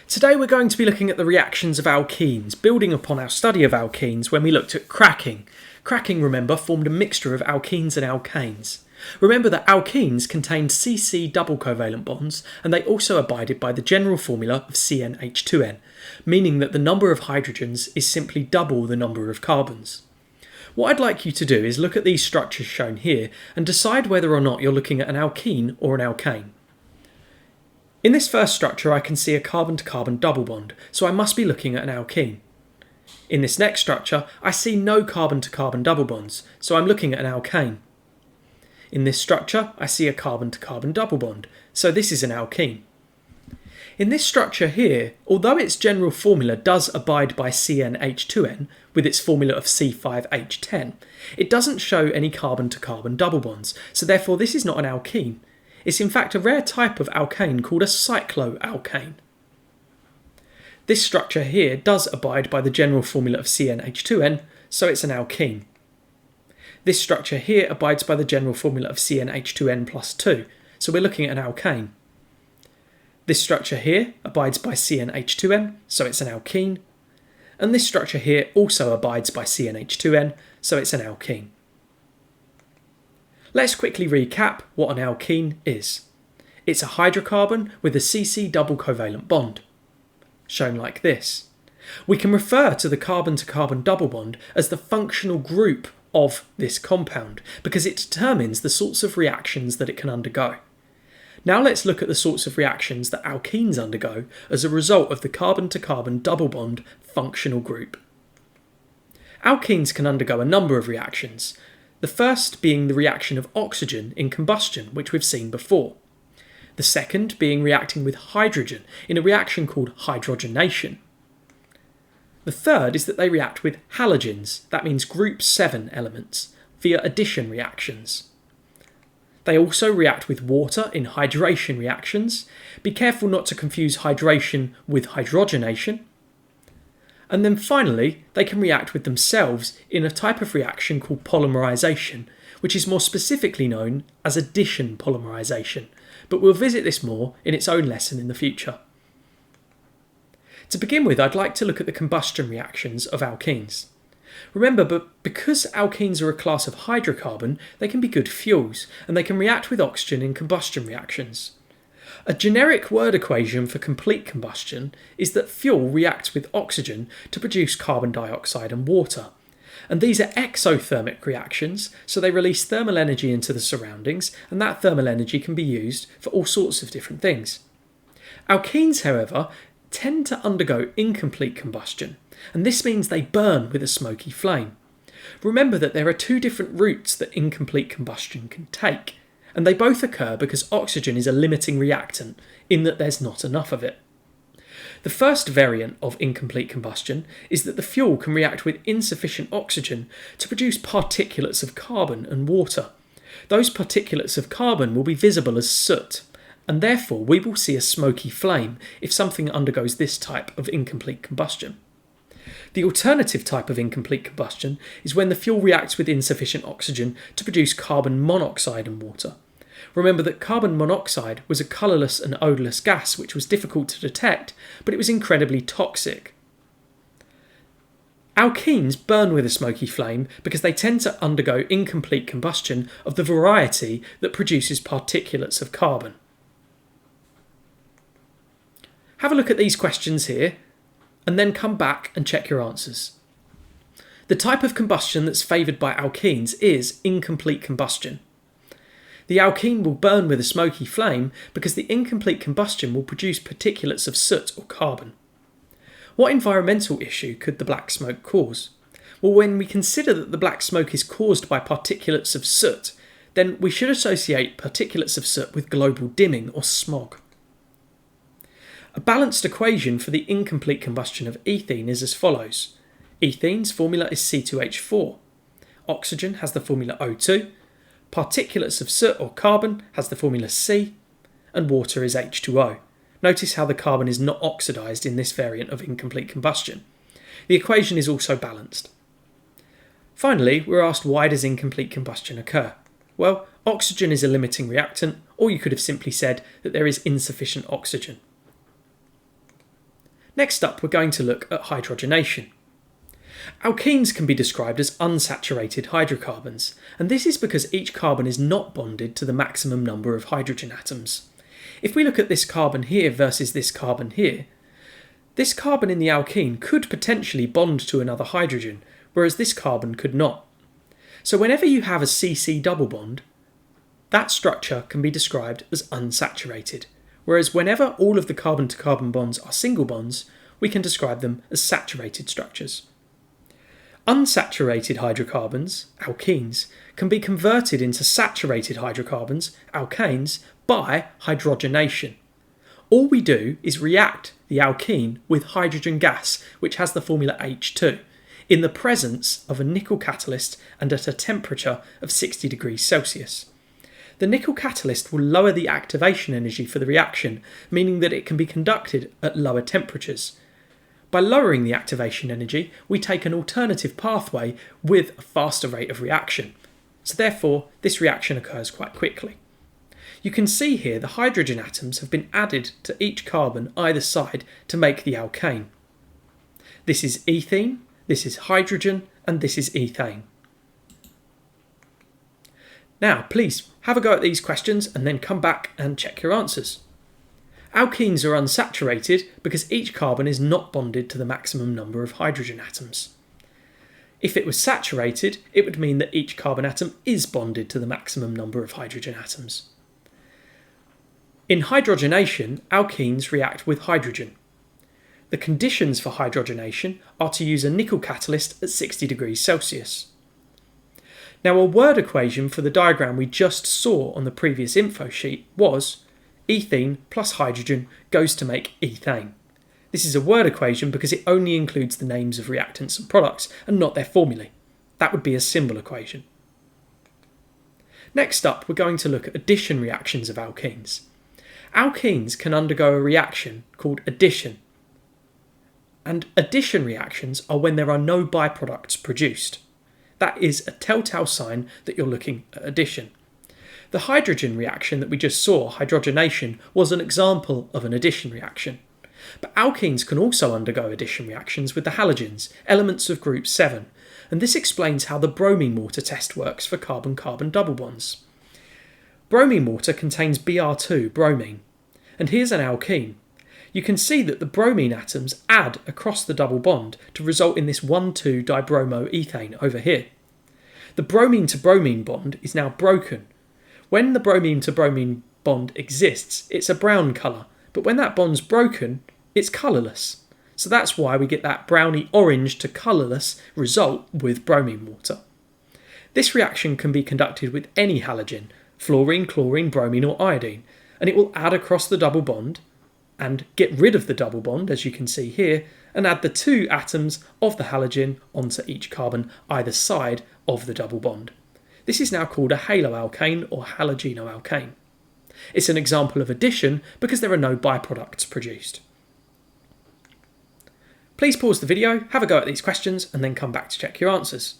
Today we're going to be looking at the reactions of alkenes, building upon our study of alkenes when we looked at cracking. Cracking, remember, formed a mixture of alkenes and alkanes. Remember that alkenes contained CC double covalent bonds, and they also abided by the general formula of CnH2n, meaning that the number of hydrogens is simply double the number of carbons. What I'd like you to do is look at these structures shown here and decide whether or not you're looking at an alkene or an alkane. In this first structure I can see a carbon-to-carbon double bond, so I must be looking at an alkene. In this next structure I see no carbon-to-carbon double bonds, so I'm looking at an alkane. In this structure I see a carbon-to-carbon double bond, so this is an alkene. In this structure here, although its general formula does abide by CnH2n with its formula of C5H10, it doesn't show any carbon-to-carbon double bonds, so therefore this is not an alkene. It's in fact a rare type of alkane called a cycloalkane. This structure here does abide by the general formula of CnH2n, so it's an alkene. This structure here abides by the general formula of CnH2n plus 2, so we're looking at an alkane. This structure here abides by CnH2n, so it's an alkene. And this structure here also abides by CnH2n, so it's an alkene. Let's quickly recap what an alkene is. It's a hydrocarbon with a CC double covalent bond, shown like this. We can refer to the carbon-to-carbon double bond as the functional group of this compound because it determines the sorts of reactions that it can undergo. Now let's look at the sorts of reactions that alkenes undergo as a result of the carbon-to-carbon double bond functional group. Alkenes can undergo a number of reactions, the first being the reaction of oxygen in combustion, which we've seen before. The second being reacting with hydrogen in a reaction called hydrogenation. The third is that they react with halogens, that means group 7 elements, via addition reactions. They also react with water in hydration reactions. Be careful not to confuse hydration with hydrogenation. And then finally, they can react with themselves in a type of reaction called polymerization, which is more specifically known as addition polymerization, but we'll visit this more in its own lesson in the future. To begin with, I'd like to look at the combustion reactions of alkenes. Remember, but because alkenes are a class of hydrocarbon, they can be good fuels, and they can react with oxygen in combustion reactions. A generic word equation for complete combustion is that fuel reacts with oxygen to produce carbon dioxide and water. And these are exothermic reactions, so they release thermal energy into the surroundings, and that thermal energy can be used for all sorts of different things. Alkenes, however, tend to undergo incomplete combustion, and this means they burn with a smoky flame. Remember that there are two different routes that incomplete combustion can take, and they both occur because oxygen is a limiting reactant in that there's not enough of it. The first variant of incomplete combustion is that the fuel can react with insufficient oxygen to produce particulates of carbon and water. Those particulates of carbon will be visible as soot, and therefore we will see a smoky flame if something undergoes this type of incomplete combustion. The alternative type of incomplete combustion is when the fuel reacts with insufficient oxygen to produce carbon monoxide and water. Remember that carbon monoxide was a colourless and odourless gas which was difficult to detect, but it was incredibly toxic. Alkenes burn with a smoky flame because they tend to undergo incomplete combustion of the variety that produces particulates of carbon. Have a look at these questions here, and then come back and check your answers. The type of combustion that's favoured by alkenes is incomplete combustion. The alkene will burn with a smoky flame because the incomplete combustion will produce particulates of soot or carbon. What environmental issue could the black smoke cause? Well, when we consider that the black smoke is caused by particulates of soot, then we should associate particulates of soot with global dimming or smog. A balanced equation for the incomplete combustion of ethene is as follows. Ethene's formula is C2H4. Oxygen has the formula O2. Particulates of soot or carbon has the formula C. And water is H2O. Notice how the carbon is not oxidised in this variant of incomplete combustion. The equation is also balanced. Finally, we're asked, why does incomplete combustion occur? Well, oxygen is a limiting reactant, or you could have simply said that there is insufficient oxygen. Next up, we're going to look at hydrogenation. Alkenes can be described as unsaturated hydrocarbons, and this is because each carbon is not bonded to the maximum number of hydrogen atoms. If we look at this carbon here versus this carbon here, this carbon in the alkene could potentially bond to another hydrogen, whereas this carbon could not. So whenever you have a CC double bond, that structure can be described as unsaturated, whereas whenever all of the carbon-to-carbon bonds are single bonds, we can describe them as saturated structures. Unsaturated hydrocarbons, alkenes, can be converted into saturated hydrocarbons, alkanes, by hydrogenation. All we do is react the alkene with hydrogen gas, which has the formula H2, in the presence of a nickel catalyst and at a temperature of 60 degrees Celsius. The nickel catalyst will lower the activation energy for the reaction, meaning that it can be conducted at lower temperatures. By lowering the activation energy, we take an alternative pathway with a faster rate of reaction. So therefore, this reaction occurs quite quickly. You can see here the hydrogen atoms have been added to each carbon either side to make the alkane. This is ethene, this is hydrogen, and this is ethane. Now, please have a go at these questions and then come back and check your answers. Alkenes are unsaturated because each carbon is not bonded to the maximum number of hydrogen atoms. If it was saturated, it would mean that each carbon atom is bonded to the maximum number of hydrogen atoms. In hydrogenation, alkenes react with hydrogen. The conditions for hydrogenation are to use a nickel catalyst at 60 degrees Celsius. Now, a word equation for the diagram we just saw on the previous info sheet was ethene plus hydrogen goes to make ethane. This is a word equation because it only includes the names of reactants and products and not their formulae. That would be a symbol equation. Next up, we're going to look at addition reactions of alkenes. Alkenes can undergo a reaction called addition. And addition reactions are when there are no byproducts produced. That is a telltale sign that you're looking at addition. The hydrogen reaction that we just saw, hydrogenation, was an example of an addition reaction. But alkenes can also undergo addition reactions with the halogens, elements of group 7, and this explains how the bromine water test works for carbon-carbon double bonds. Bromine water contains Br2, bromine, and here's an alkene. You can see that the bromine atoms add across the double bond to result in this 1,2 dibromoethane over here. The bromine to bromine bond is now broken. When the bromine to bromine bond exists, it's a brown colour, but when that bond's broken, it's colourless. So that's why we get that browny orange to colourless result with bromine water. This reaction can be conducted with any halogen, fluorine, chlorine, bromine or iodine, and it will add across the double bond and get rid of the double bond, as you can see here, and add the two atoms of the halogen onto each carbon either side of the double bond. This is now called a haloalkane or halogenoalkane. It's an example of addition because there are no byproducts produced. Please pause the video, have a go at these questions, and then come back to check your answers.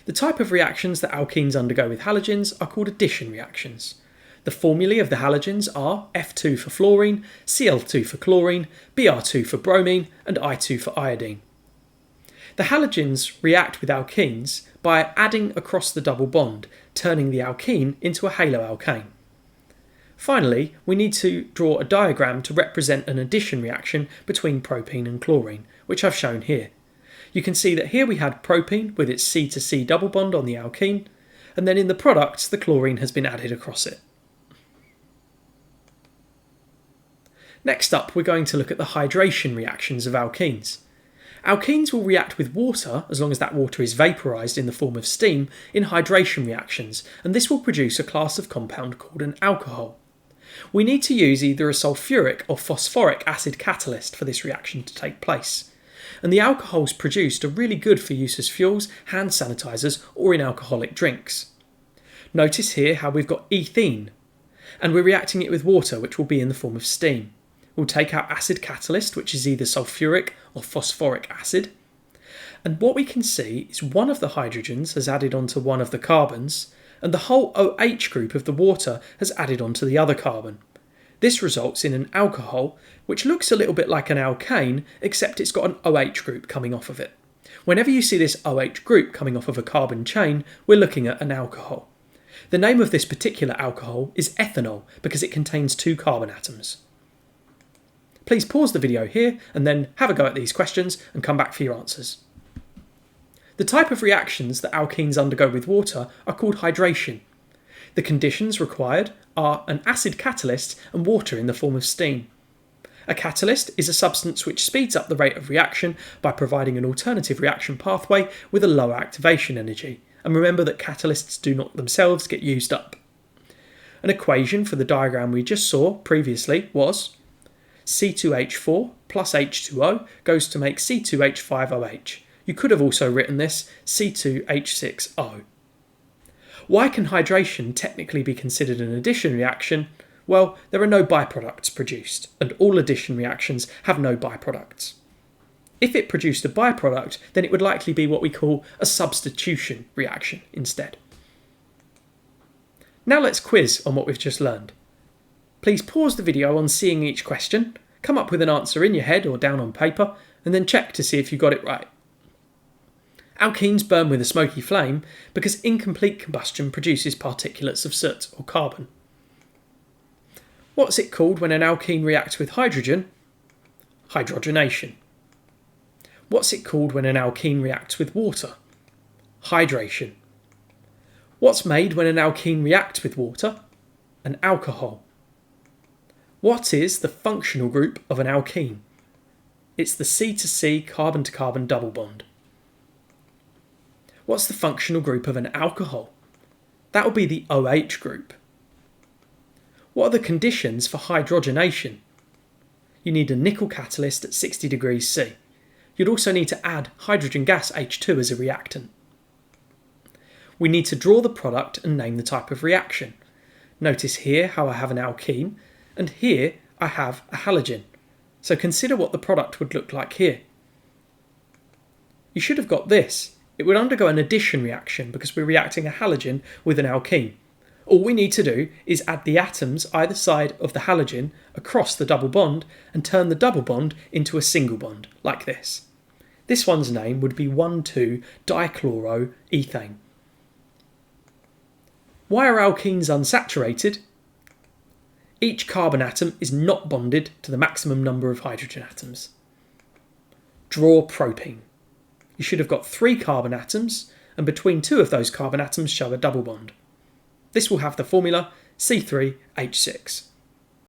The type of reactions that alkenes undergo with halogens are called addition reactions. The formulae of the halogens are F2 for fluorine, Cl2 for chlorine, Br2 for bromine, and I2 for iodine. The halogens react with alkenes by adding across the double bond, turning the alkene into a haloalkane. Finally, we need to draw a diagram to represent an addition reaction between propene and chlorine, which I've shown here. You can see that here we had propene with its C to C double bond on the alkene, and then in the products the chlorine has been added across it. Next up, we're going to look at the hydration reactions of alkenes. Alkenes will react with water, as long as that water is vaporised in the form of steam, in hydration reactions, and this will produce a class of compound called an alcohol. We need to use either a sulfuric or phosphoric acid catalyst for this reaction to take place. And the alcohols produced are really good for use as fuels, hand sanitisers, or in alcoholic drinks. Notice here how we've got ethene, and we're reacting it with water, which will be in the form of steam. We'll take our acid catalyst, which is either sulfuric or phosphoric acid, and what we can see is one of the hydrogens has added onto one of the carbons, and the whole OH group of the water has added onto the other carbon. This results in an alcohol which looks a little bit like an alkane, except it's got an OH group coming off of it. Whenever you see this OH group coming off of a carbon chain, we're looking at an alcohol. The name of this particular alcohol is ethanol because it contains 2 carbon atoms. Please pause the video here and then have a go at these questions and come back for your answers. The type of reactions that alkenes undergo with water are called hydration. The conditions required are an acid catalyst and water in the form of steam. A catalyst is a substance which speeds up the rate of reaction by providing an alternative reaction pathway with a lower activation energy. And remember that catalysts do not themselves get used up. An equation for the diagram we just saw previously was C2H4 plus H2O goes to make C2H5OH. You could have also written this C2H6O. Why can hydration technically be considered an addition reaction? Well, there are no byproducts produced, and all addition reactions have no byproducts. If it produced a byproduct, then it would likely be what we call a substitution reaction instead. Now let's quiz on what we've just learned. Please pause the video on seeing each question, come up with an answer in your head or down on paper, and then check to see if you got it right. Alkenes burn with a smoky flame because incomplete combustion produces particulates of soot or carbon. What's it called when an alkene reacts with hydrogen? Hydrogenation. What's it called when an alkene reacts with water? Hydration. What's made when an alkene reacts with water? An alcohol. What is the functional group of an alkene? It's the C to C carbon to carbon double bond. What's the functional group of an alcohol? That will be the OH group. What are the conditions for hydrogenation? You need a nickel catalyst at 60 degrees C. You'd also need to add hydrogen gas H2 as a reactant. We need to draw the product and name the type of reaction. Notice here how I have an alkene, and here I have a halogen. So consider what the product would look like here. You should have got this. It would undergo an addition reaction because we're reacting a halogen with an alkene. All we need to do is add the atoms either side of the halogen across the double bond and turn the double bond into a single bond, like this. This one's name would be 1,2-dichloroethane. Why are alkenes unsaturated? Each carbon atom is not bonded to the maximum number of hydrogen atoms. Draw propene. You should have got 3 carbon atoms, and between 2 of those carbon atoms show a double bond. This will have the formula C3H6.